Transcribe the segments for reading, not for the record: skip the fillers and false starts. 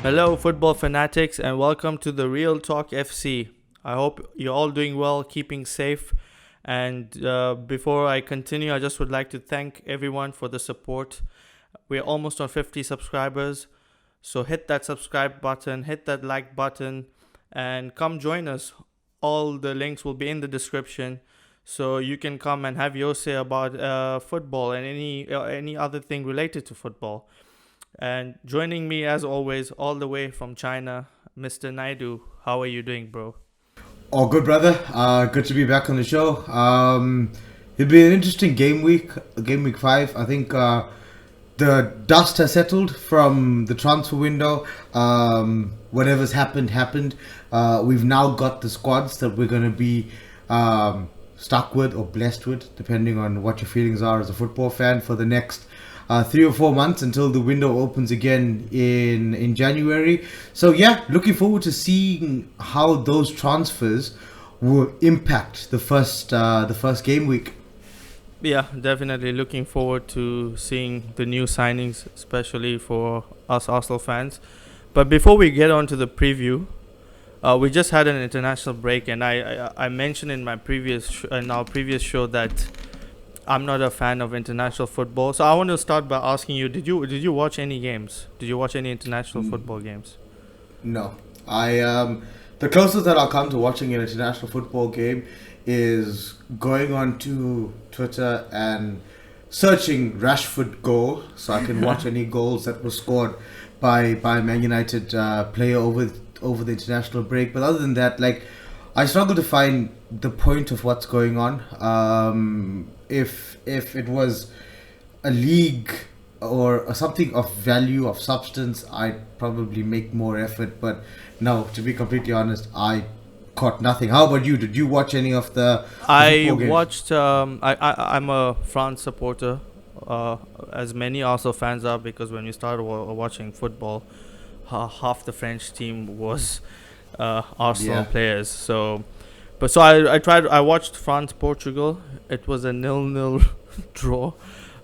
Hello, football fanatics, and welcome to the Real Talk FC. I hope you're all doing well, keeping safe. And before I continue, I just would like to thank everyone for the support. We're almost on 50 subscribers, so hit that subscribe button, hit that like button, and come join us. All the links will be in the description, so you can come and have your say about football and any other thing related to football. And joining me as always, all the way from China, Mr. Naidu. How are you doing, bro? Oh, good, brother. Good to be back on the show. It'll be an interesting game week 5. I think the dust has settled from the transfer window. Whatever's happened. We've now got the squads that we're going to be stuck with or blessed with, depending on what your feelings are as a football fan, for the next 3 or 4 months until the window opens again in January. So yeah, looking forward to seeing how those transfers will impact the first game week. Yeah, definitely looking forward to seeing the new signings, especially for us Arsenal fans. But before we get on to the preview, we just had an international break, and I mentioned in my our previous show that I'm not a fan of international football. So I want to start by asking you: Did you watch any games? Did you watch any international football games? No, I the closest that I'll come to watching an international football game is going on to Twitter and searching Rashford goal, so I can watch any goals that were scored by Man United player over the international break. But other than that, like, I struggle to find the point of what's going on. If it was a league or something of value, of substance, I'd probably make more effort. But no, to be completely honest, I caught nothing. How about you? Did you watch any of the I football games? watched. I'm a France supporter, as many Arsenal fans are, because when we started watching football, half the French team was Arsenal Yeah. players. So I tried. I watched France Portugal. It was a 0-0 draw.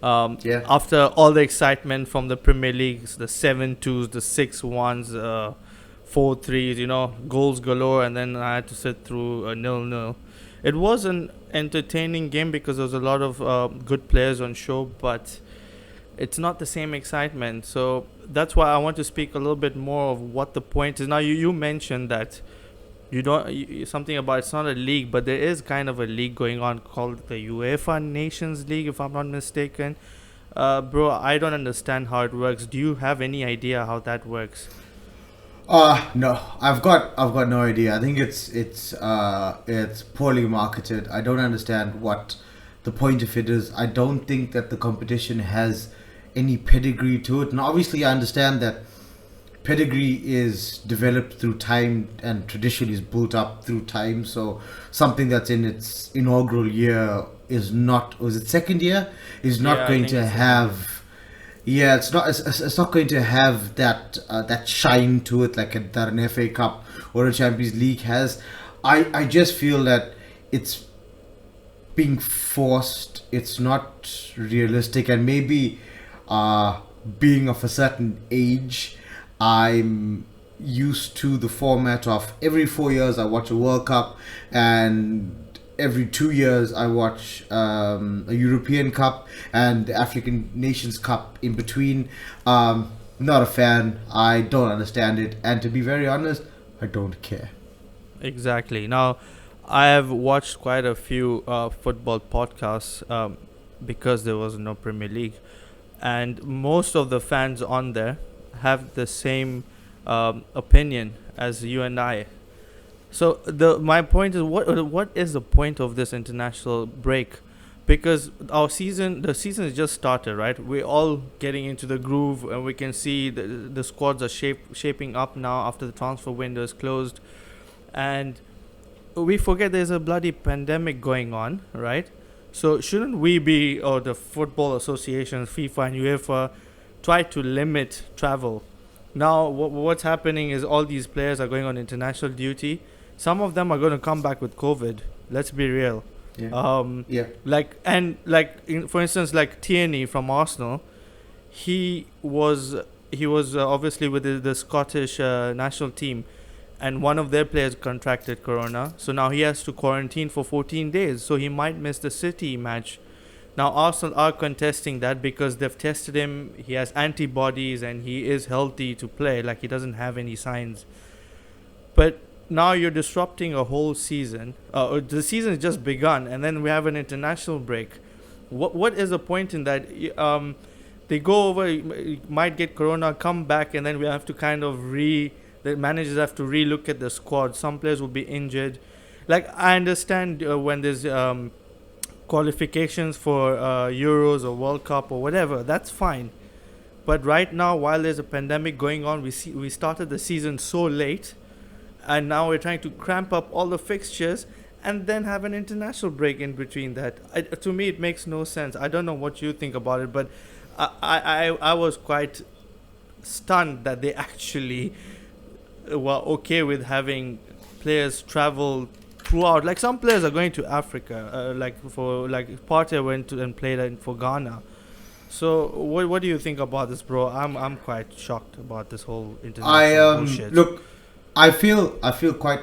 Yeah. After all the excitement from the Premier Leagues, the 7-2s, the 6-1s, 4-3s, goals galore, and then I had to sit through a 0-0. It was an entertaining game because there was a lot of good players on show, but it's not the same excitement. So that's why I want to speak a little bit more of what the point is. Now, you mentioned that something about it's not a league, but there is kind of a league going on called the UEFA Nations League, if I'm not mistaken. Bro, I don't understand how it works. Do you have any idea how that works? No, I've got no idea. I think it's poorly marketed. I don't understand what the point of it is. I don't think that the competition has any pedigree to it. And obviously, I understand that pedigree is developed through time and tradition is built up through time. So something that's in its inaugural year is not, was it second year, is not Yeah, I going think to it's have. Yeah, it's not going to have that shine to it like that an FA Cup or a Champions League has. I just feel that it's being forced. It's not realistic, and maybe being of a certain age, I'm used to the format of every 4 years I watch a World Cup, and every 2 years I watch a European Cup and the African Nations Cup in between. Not a fan. I don't understand it, and to be very honest, I don't care. exactly. Now, I have watched quite a few football podcasts because there was no Premier League, and most of the fans on there have the same opinion as you and I. So my point is, what is the point of this international break? Because the season has just started, right? We're all getting into the groove, and we can see the squads are shaping up now after the transfer window is closed, and we forget there's a bloody pandemic going on, right? So shouldn't we be, or the football associations, FIFA and UEFA, try to limit travel? Now, what's happening is all these players are going on international duty. Some of them are going to come back with COVID. Let's be real. Yeah. Yeah. For instance, like Tierney from Arsenal, he was he was obviously with the Scottish national team, and one of their players contracted corona. So now he has to quarantine for 14 days. So he might miss the City match. Now Arsenal are contesting that because they've tested him. He has antibodies and he is healthy to play. Like, he doesn't have any signs. But now you're disrupting a whole season. The season has just begun, and then we have an international break. What is the point in that? They go over, might get corona, come back, and then we have to kind of the managers have to re-look at the squad. Some players will be injured. Like, I understand when there's qualifications for Euros or World Cup or whatever, that's fine. But right now, while there's a pandemic going on, we started the season so late, and now we're trying to cramp up all the fixtures and then have an international break in between that. To me, it makes no sense. I don't know what you think about it, but I was quite stunned that they actually were okay with having players travel throughout. Like, some players are going to Africa, Partey went to and played for Ghana. So what do you think about this, bro? I'm quite shocked about this whole international bullshit. Look, I feel quite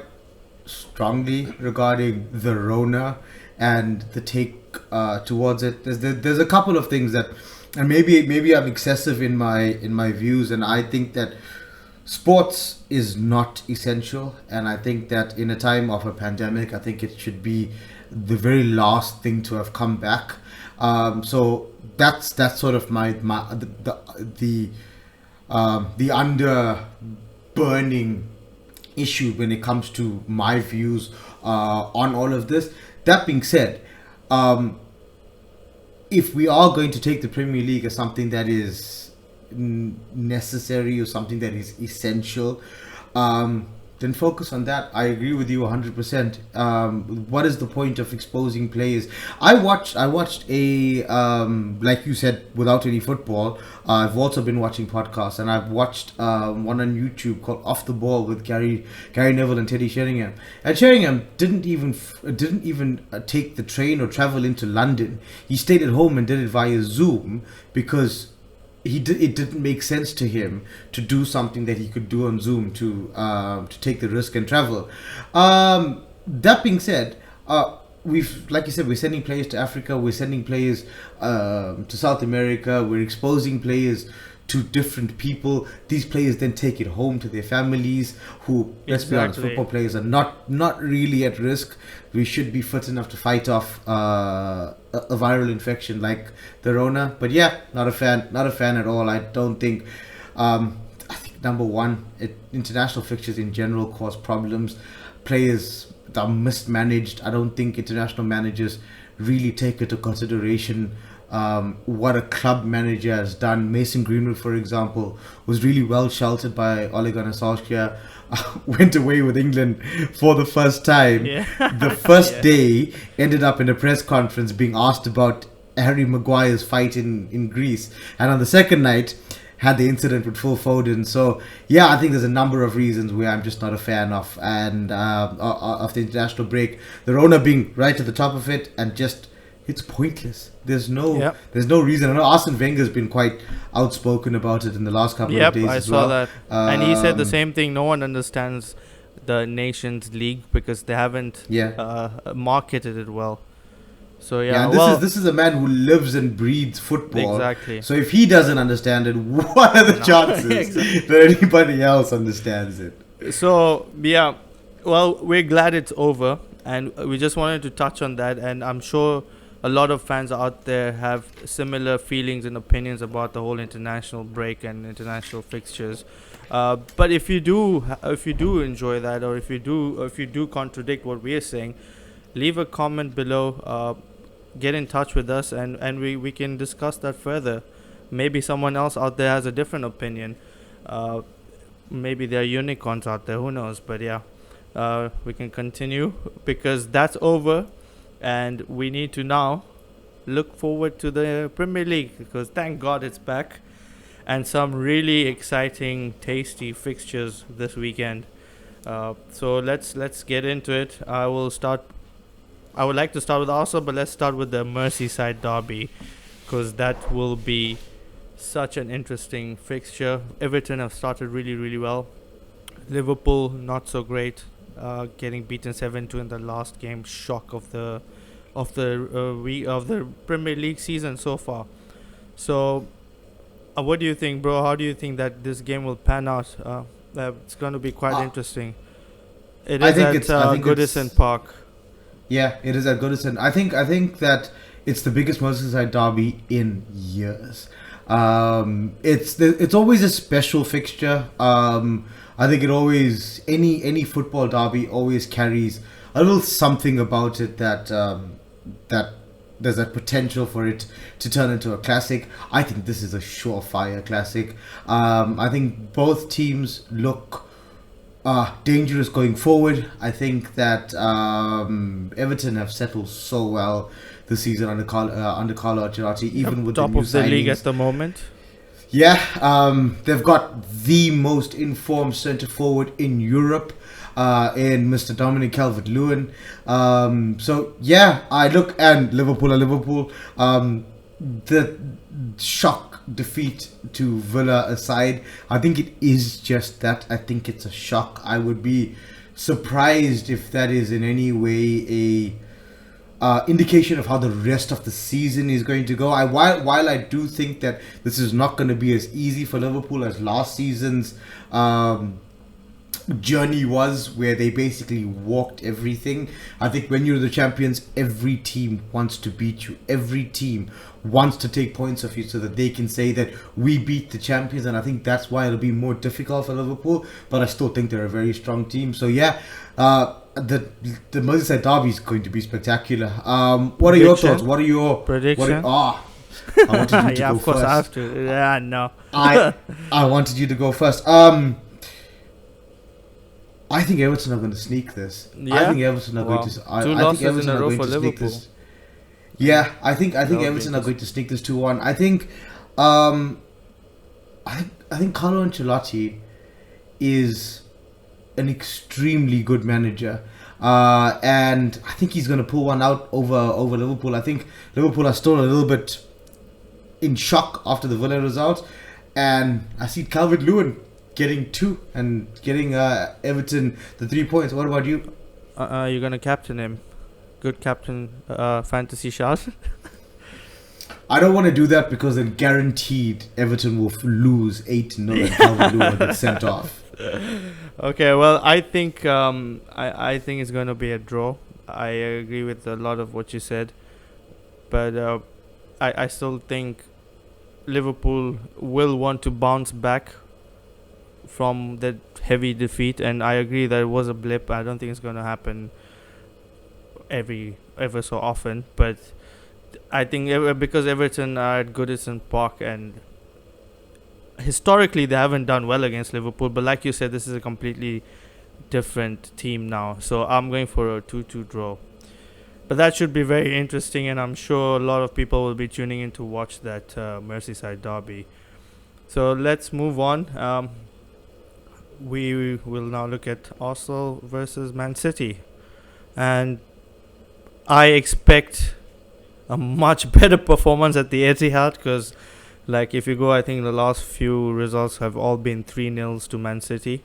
strongly regarding the Rona and the take towards it. There's a couple of things that, and maybe I'm excessive in my views, and I think that sports is not essential, and I think that in a time of a pandemic, I think it should be the very last thing to have come back. So that's sort of the under burning issue when it comes to my views on all of this. That being said, if we are going to take the Premier League as something that is necessary or something that is essential, then focus on that. I agree with you 100%. What is the point of exposing players? I watched a like you said, without any football. I've also been watching podcasts, and I've watched one on YouTube called Off the Ball with Gary Neville and Teddy Sheringham. And Sheringham didn't even take the train or travel into London. He stayed at home and did it via Zoom because it didn't make sense to him to do something that he could do on Zoom to take the risk and travel. That being said, like you said, we're sending players to Africa, we're sending players to South America, we're exposing players to different people. These players then take it home to their families, who, let's be honest, football players are not really at risk. We should be fit enough to fight off a viral infection like the Rona. But yeah, not a fan at all. I don't think. I think number one, international fixtures in general cause problems. Players are mismanaged. I don't think international managers really take into consideration what a club manager has done. Mason Greenwood, for example, was really well sheltered by Ole Gunnar Solskjaer. Went away with England for the first time. Yeah. The first day ended up in a press conference being asked about Harry Maguire's fight in Greece, and on the second night had the incident with Phil Foden. So yeah, I think there's a number of reasons where I'm just not a fan of the international break. The Rona being right at the top of it, and just it's pointless. There's no reason. I know Arsene Wenger's been quite outspoken about it in the last couple of days. I saw that, and he said the same thing. No one understands the Nations League because they haven't marketed it well. So and this is a man who lives and breathes football. Exactly. So if he doesn't understand it, what are the chances that anybody else understands it? So yeah, well, we're glad it's over, and we just wanted to touch on that. And I'm sure a lot of fans out there have similar feelings and opinions about the whole international break and international fixtures. But if you do enjoy that, or if you do contradict what we are saying, leave a comment below. Get in touch with us, and we can discuss that further. Maybe someone else out there has a different opinion. Maybe there are unicorns out there. Who knows? But yeah, we can continue because that's over. And we need to now look forward to the Premier League because thank God it's back, and some really exciting, tasty fixtures this weekend. So let's get into it. I would like to start with Arsenal, but let's start with the Merseyside derby because that will be such an interesting fixture. Everton have started really, really well. Liverpool not so great, getting beaten 7-2 in the last game. Shock of the Premier League season so far. So, what do you think, bro? How do you think that this game will pan out? It's going to be quite interesting. It I is think at it's. I think Goodison it's. Park. Yeah, it is at Goodison. I think that it's the biggest Merseyside derby in years. It's always a special fixture. I think it always any football derby always carries a little something about it that there's a potential for it to turn into a classic. I think this is a surefire classic. I think both teams look dangerous going forward. I think that Everton have settled so well this season under Carlo Ancelotti, even with the Top new of the league signings. at the moment. Yeah, they've got the most informed centre forward in Europe, in Mr. Dominic Calvert-Lewin. So yeah, I look and Liverpool are Liverpool. The shock defeat to Villa aside, I think it is just that. I think it's a shock. I would be surprised if that is in any way a indication of how the rest of the season is going to go. While I do think that this is not going to be as easy for Liverpool as last season's journey was, where they basically walked everything. I think when you're the champions, every team wants to beat you. Every team wants to take points off you so that they can say that we beat the champions, and I think that's why it'll be more difficult for Liverpool, but I still think they're a very strong team. So yeah, the Merseyside derby is going to be spectacular. What are your thoughts? What are your prediction? I wanted you to Yeah, go of course first. I have to. Yeah, no. I wanted you to go first. I think Everton are going to sneak this. Yeah? I think Everton are going to. I Two think losses Everton in a are row going for to sneak Liverpool. this. Yeah, I think That would be Everton are going to sneak this 2-1. I think Carlo Ancelotti is an extremely good manager, and I think he's going to pull one out over Liverpool. I think Liverpool are still a little bit in shock after the Villa result, and I see Calvert-Lewin getting 2 and getting Everton the 3 points. What about you? You're gonna captain him. Good captain, fantasy shot. I don't want to do that because then guaranteed Everton will lose 8-0 and Calvert-Lewin will get sent off. Okay, well, I think I think it's gonna be a draw. I agree with a lot of what you said, but I still think Liverpool will want to bounce back from that heavy defeat, and I agree that it was a blip. I don't think it's gonna happen ever so often, but I think because Everton are at Goodison Park, and historically they haven't done well against Liverpool, but like you said, this is a completely different team now, so I'm going for a 2-2 draw. But that should be very interesting, and I'm sure a lot of people will be tuning in to watch that Merseyside derby. So let's move on. We will now look at Arsenal versus Man City, and I expect a much better performance at the Etihad, because like if you go, I think the last few results have all been 3-0 to Man City,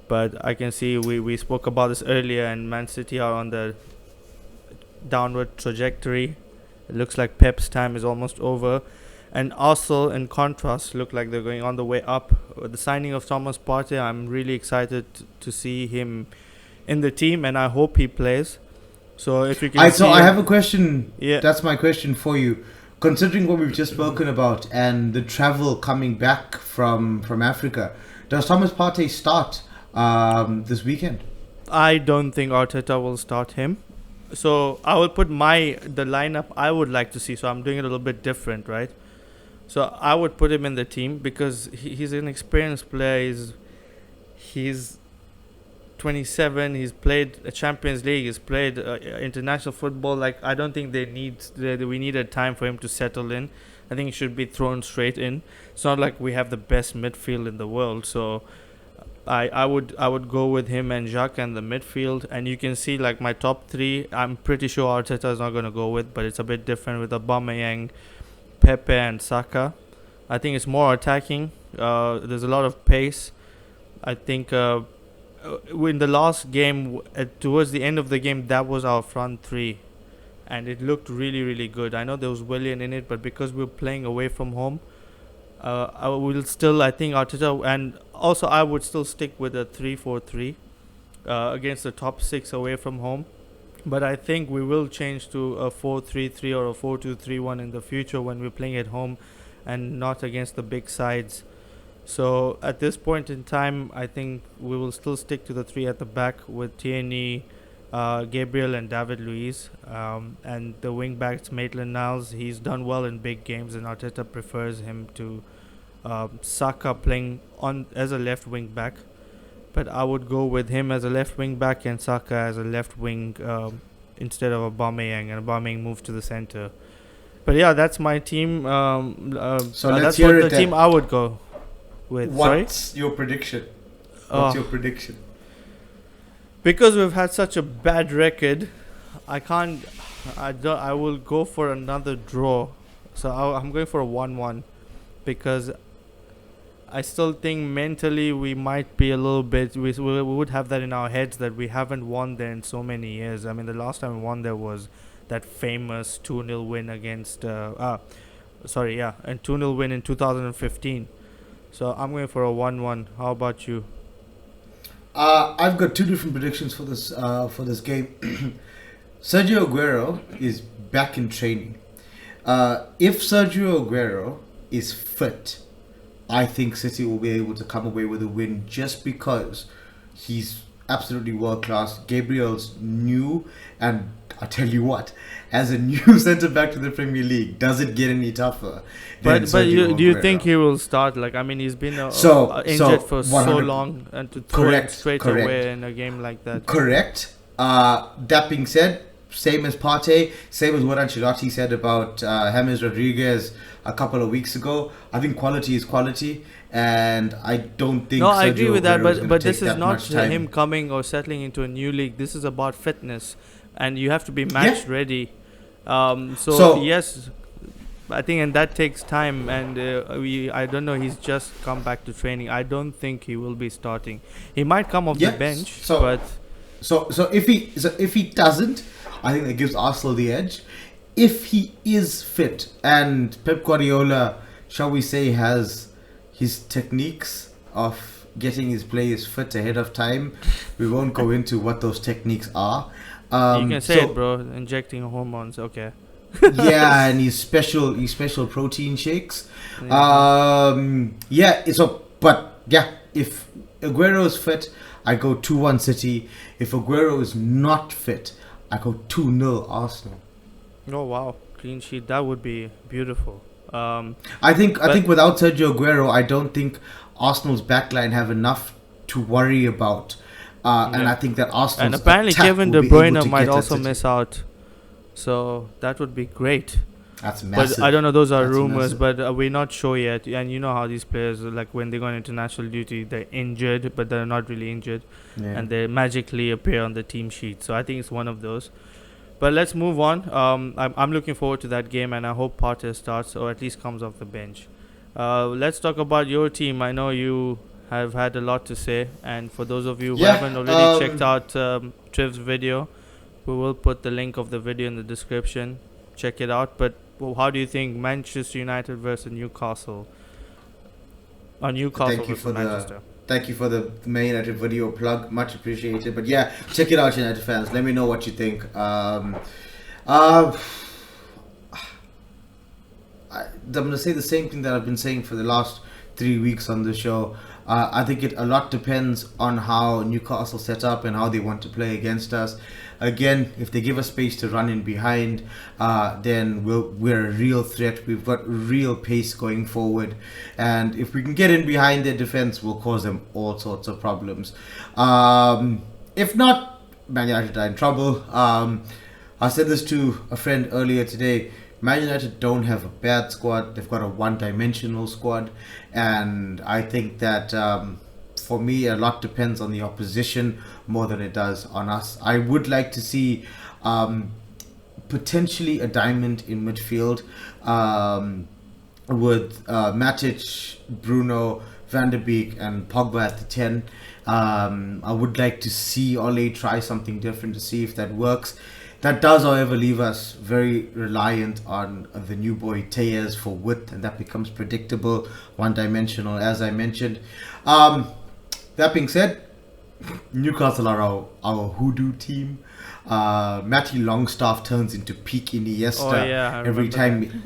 but I can see we spoke about this earlier, and Man City are on the downward trajectory. It looks like Pep's time is almost over, and Arsenal in contrast look like they're going on the way up. With the signing of Thomas Partey, I'm really excited to see him in the team, and I hope he plays. So if you can I have a question. Yeah. That's my question for you. Considering what we've just spoken about and the travel coming back from Africa, does Thomas Partey start this weekend? I don't think Arteta will start him. So I will put the lineup I would like to see. So I'm doing it a little bit different, right? So I would put him in the team because he's an experienced player. He's 27. He's played a Champions League. He's played international football. Like, I don't think we needed time for him to settle in. I think he should be thrown straight in. It's not like we have the best midfield in the world. So I would go with him and Jacques and the midfield. And you can see like my top 3. I'm pretty sure Arteta is not going to go with, but it's a bit different with Aubameyang, Pepe and Saka. I think it's more attacking. There's a lot of pace. I think in the last game, towards the end of the game, that was our front three, and it looked really, really good. I know there was Willian in it, but because we were playing away from home, I will still, I think Arteta, and also I would still stick with a 3-4-3 against the top six away from home. But I think we will change to a 4-3-3 or a 4-2-3-1 in the future when we're playing at home and not against the big sides. So at this point in time, I think we will still stick to the three at the back with Tierney, Gabriel, and David Luiz. And the wing backs, Maitland-Niles, he's done well in big games, and Arteta prefers him to Saka playing on as a left wing back. But I would go with him as a left wing back and Saka as a left wing instead of Aubameyang, and Aubameyang move to the center. But yeah, that's my team. So that's let's hear what it the team I would go with. What's your prediction? What's your prediction? Because we've had such a bad record, I will go for another draw. So I'm going for a 1-1 because I still think mentally we might be a little bit. We would have that in our heads that we haven't won there in so many years. I mean, the last time we won there was that famous 2-0 win against. And 2-0 win in 2015. So I'm going for a 1-1. How about you? I've got two different predictions for this game. Sergio Aguero is back in training. If Sergio Aguero is fit, I think City will be able to come away with a win just because he's absolutely world class. Gabriel's new, and I tell you what, as a new centre back to the Premier League, does it get any tougher? But do you think he will start? Like, I mean, he's been injured for so long, and to throw him straight away in a game like that. Correct. That being said, same as Partey, same as what Ancelotti said about James Rodriguez a couple of weeks ago. I think quality is quality, and I don't think. No, I agree with that, Aguero but this is not him coming or settling into a new league. This is about fitness, and you have to be match ready. So yes, I think, and that takes time. And I don't know. He's just come back to training. I don't think he will be starting. He might come off the bench, but so if he doesn't, I think that gives Arsenal the edge. If he is fit and Pep Guardiola, shall we say, has his techniques of getting his players fit ahead of time, we won't go into what those techniques are. You can say it, bro. Injecting hormones, okay. Yeah, and his special protein shakes. If Aguero is fit, I go 2-1 City. If Aguero is not fit, I go 2-0 Arsenal. Oh wow, clean sheet. That would be beautiful. I think without Sergio Aguero, I don't think Arsenal's backline have enough to worry about. And I think that Arsenal and apparently Kevin De Bruyne might also miss out. So that would be great. That's massive. But I don't know, those are rumors, but we're not sure yet. And you know how these players, like when they go on international duty, they're injured, but they're not really injured. Yeah. And they magically appear on the team sheet. So I think it's one of those. But let's move on. I'm looking forward to that game, and I hope Partey starts or at least comes off the bench. Let's talk about your team. I know you have had a lot to say. And for those of you who haven't already checked out Triv's video, we will put the link of the video in the description. Check it out. But how do you think Manchester United versus Newcastle? Newcastle versus Manchester. Thank you for the Man United video plug. Much appreciated. But yeah, check it out, United fans. Let me know what you think. I'm going to say the same thing that I've been saying for the last 3 weeks on the show. I think a lot depends on how Newcastle set up and how they want to play against us. Again, if they give us space to run in behind, then we're a real threat. We've got real pace going forward. And if we can get in behind their defense, we'll cause them all sorts of problems. If not, Man United are in trouble. I said this to a friend earlier today. Man United don't have a bad squad. They've got a one-dimensional squad. And I think that for me, a lot depends on the opposition more than it does on us. I would like to see potentially a diamond in midfield. with Matic, Bruno, Van der Beek, and Pogba at the 10. I would like to see Ole try something different to see if that works. That does, however, leave us very reliant on the new boy Tejas for width, and that becomes predictable, one-dimensional, as I mentioned. That being said, Newcastle are our hoodoo team. Matty Longstaff turns into peak Iniesta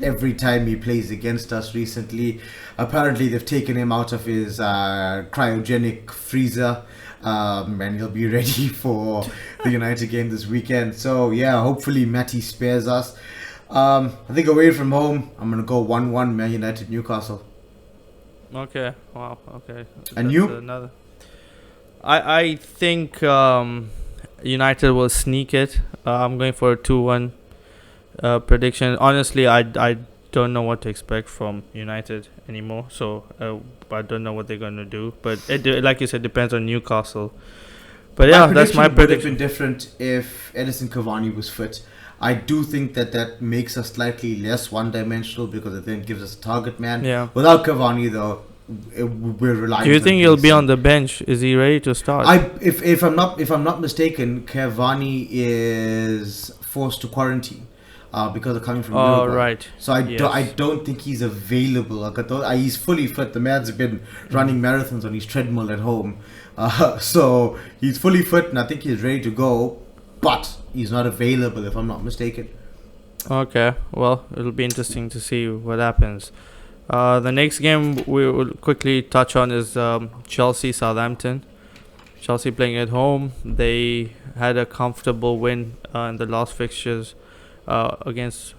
every time he plays against us recently. Apparently they've taken him out of his cryogenic freezer, and he'll be ready for the United game this weekend. So yeah, hopefully Matty spares us. I think away from home, I'm gonna go 1-1 Man United Newcastle. Okay. Wow. Okay. And you? I think United will sneak it. I'm going for a 2-1 prediction. Honestly, I don't know what to expect from United anymore. So I don't know what they're going to do. But it, like you said, depends on Newcastle. But yeah, that's my prediction. Would have been different if Edison Cavani was fit. I do think that makes us slightly less one-dimensional because it then gives us a target man. Yeah. Without Cavani, though, we're relying. Do you think he'll be on the bench? Is he ready to start? If I'm not mistaken, Cavani is forced to quarantine because of coming from Uruguay. Oh, right. So I don't think he's available. He's fully fit. The man's been running marathons on his treadmill at home, so he's fully fit, and I think he's ready to go. But he's not available, if I'm not mistaken. Okay. Well, it'll be interesting to see what happens. The next game we will quickly touch on is Chelsea Southampton. Chelsea playing at home. They had a comfortable win in the last fixtures against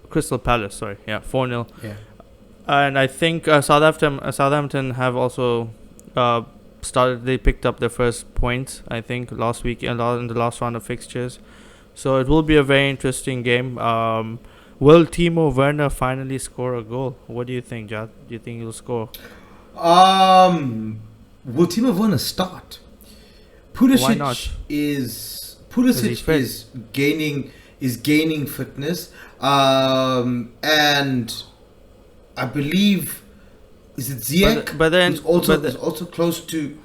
Crystal Palace. 4-0. Yeah. And I think Southampton have also started. They picked up their first points, I think, last week in the last round of fixtures. So it will be a very interesting game. Will Timo Werner finally score a goal? What do you think, Jad? Do you think he'll score? Will Timo Werner start? Why not? Pulisic is gaining fitness, and I believe is it Ziyech? But then who's also close to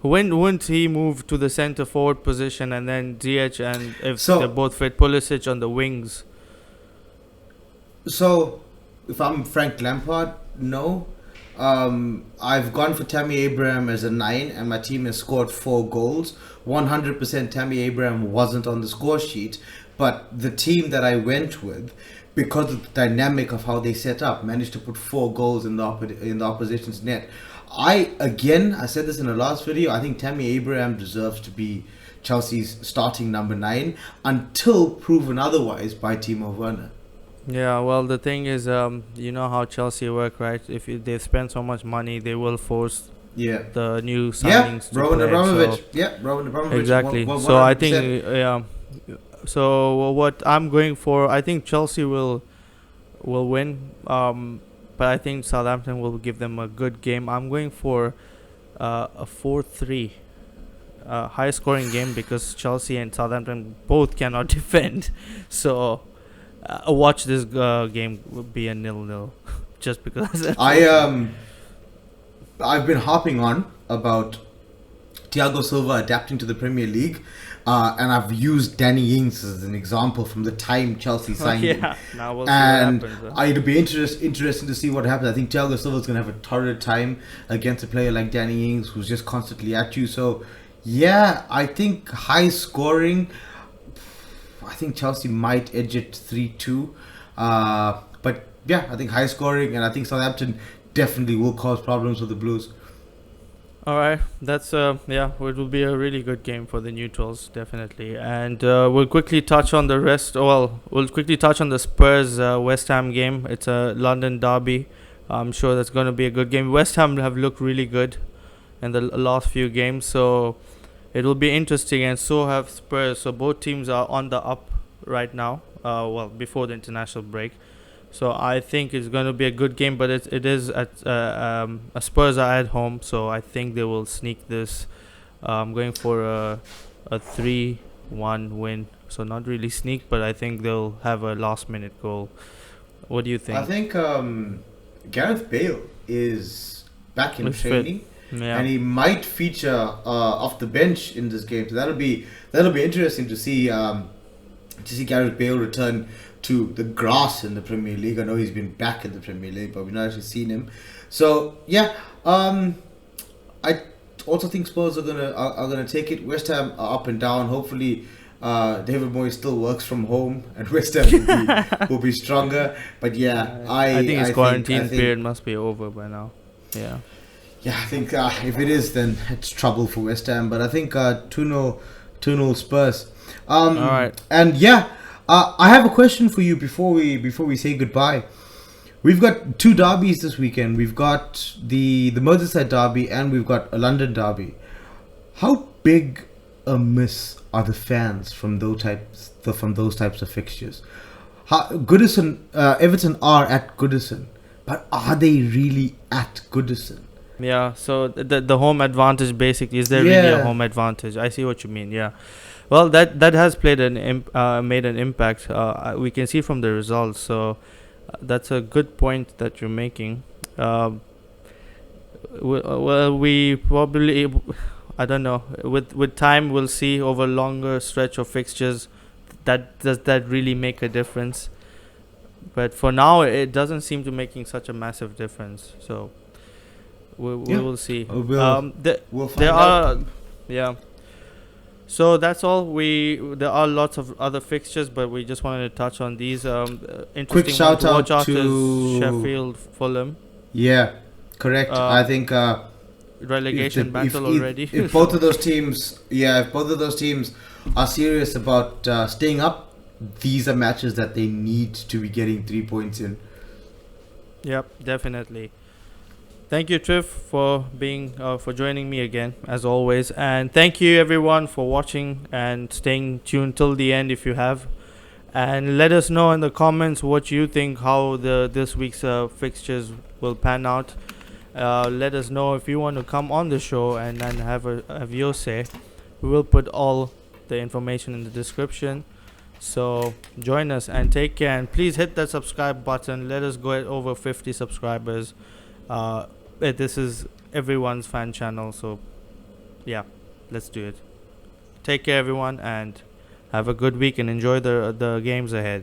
Wouldn't he move to the centre forward position and then Ziyech and if they're both fit, Pulisic on the wings? So, if I'm Frank Lampard, no. I've gone for Tammy Abraham as a 9 and my team has scored 4 goals. 100% Tammy Abraham wasn't on the score sheet, but the team that I went with, because of the dynamic of how they set up, managed to put 4 goals in the opposition's net. I said this in the last video, I think Tammy Abraham deserves to be Chelsea's starting number 9 until proven otherwise by Timo Werner. Yeah, well, the thing is, you know how Chelsea work, right? If they spend so much money, they will force the new signings to Roman play. Abramovich. Roman Abramovich. Exactly. 100%. So I think, so what I'm going for, I think Chelsea will win. But I think Southampton will give them a good game. I'm going for a 4-3. High scoring game because Chelsea and Southampton both cannot defend. So watch this game be a 0-0 just because. I've been harping on about Thiago Silva adapting to the Premier League, and I've used Danny Ings as an example from the time Chelsea signed him. Now we'll see what happens. It'll be interesting to see what happens. I think Thiago Silva's going to have a torrid time against a player like Danny Ings who's just constantly at you. So yeah, I think high scoring. I think Chelsea might edge it 3-2. But yeah, I think high scoring, and I think Southampton definitely will cause problems with the Blues. Alright, that's it will be a really good game for the neutrals, definitely. And we'll quickly touch on the rest. We'll quickly touch on the Spurs West Ham game. It's a London derby. I'm sure that's going to be a good game. West Ham have looked really good in the last few games, so it will be interesting, and so have Spurs. So both teams are on the up right now. Before the international break. So I think it's going to be a good game, but it is at Spurs are at home, so I think they will sneak this. I'm going for a 3-1 win. So not really sneak, but I think they'll have a last minute goal. What do you I think? think Gareth Bale is back in It's fit. training, Yeah. and he might feature off the bench in this game. So that'll be interesting to see Gareth Bale return to the grass in the Premier League. I know he's been back in the Premier League, but we've not actually seen him. So yeah, I also think Spurs are gonna take it. West Ham are up and down. Hopefully, David Moyes still works from home, and West Ham will be stronger. But yeah, I think his quarantine I think period must be over by now. Yeah. yeah, I think if it is, then it's trouble for West Ham. But I think 2-0 Spurs. All right. And yeah, I have a question for you before we say goodbye. We've got two derbies this weekend. We've got the Merseyside derby and we've got a London derby. How big a miss are the fans from those types of fixtures? Everton are at Goodison, but are they really at Goodison? Yeah. So the home advantage basically, is there really a Yeah. home advantage? I see what you mean. Yeah. Well, that has made an impact. We can see from the results. So that's a good point that you're making. Well, we probably, I don't know. With time, we'll see over longer stretch of fixtures. Does that really make a difference? But for now, it doesn't seem to making such a massive difference. So we Yeah. will see. We'll we'll find There out. are, yeah. So that's all. There are lots of other fixtures, but we just wanted to touch on these. Interesting Quick one shout to out watch out is to Sheffield, Fulham Yeah, correct. I think relegation battle already. if both of those teams, if both of those teams are serious about staying up, these are matches that they need to be getting 3 points in. Yep, definitely. Thank you, Triff, for joining me again as always, and thank you everyone for watching and staying tuned till the end if you have. And let us know in the comments what you think how this week's fixtures will pan out. Let us know if you want to come on the show and have your say. We will put all the information in the description. So join us and take care. And please hit that subscribe button. Let us go at over 50 subscribers. This is everyone's fan channel. So yeah, let's do it. Take care, everyone, and have a good week and enjoy the games ahead.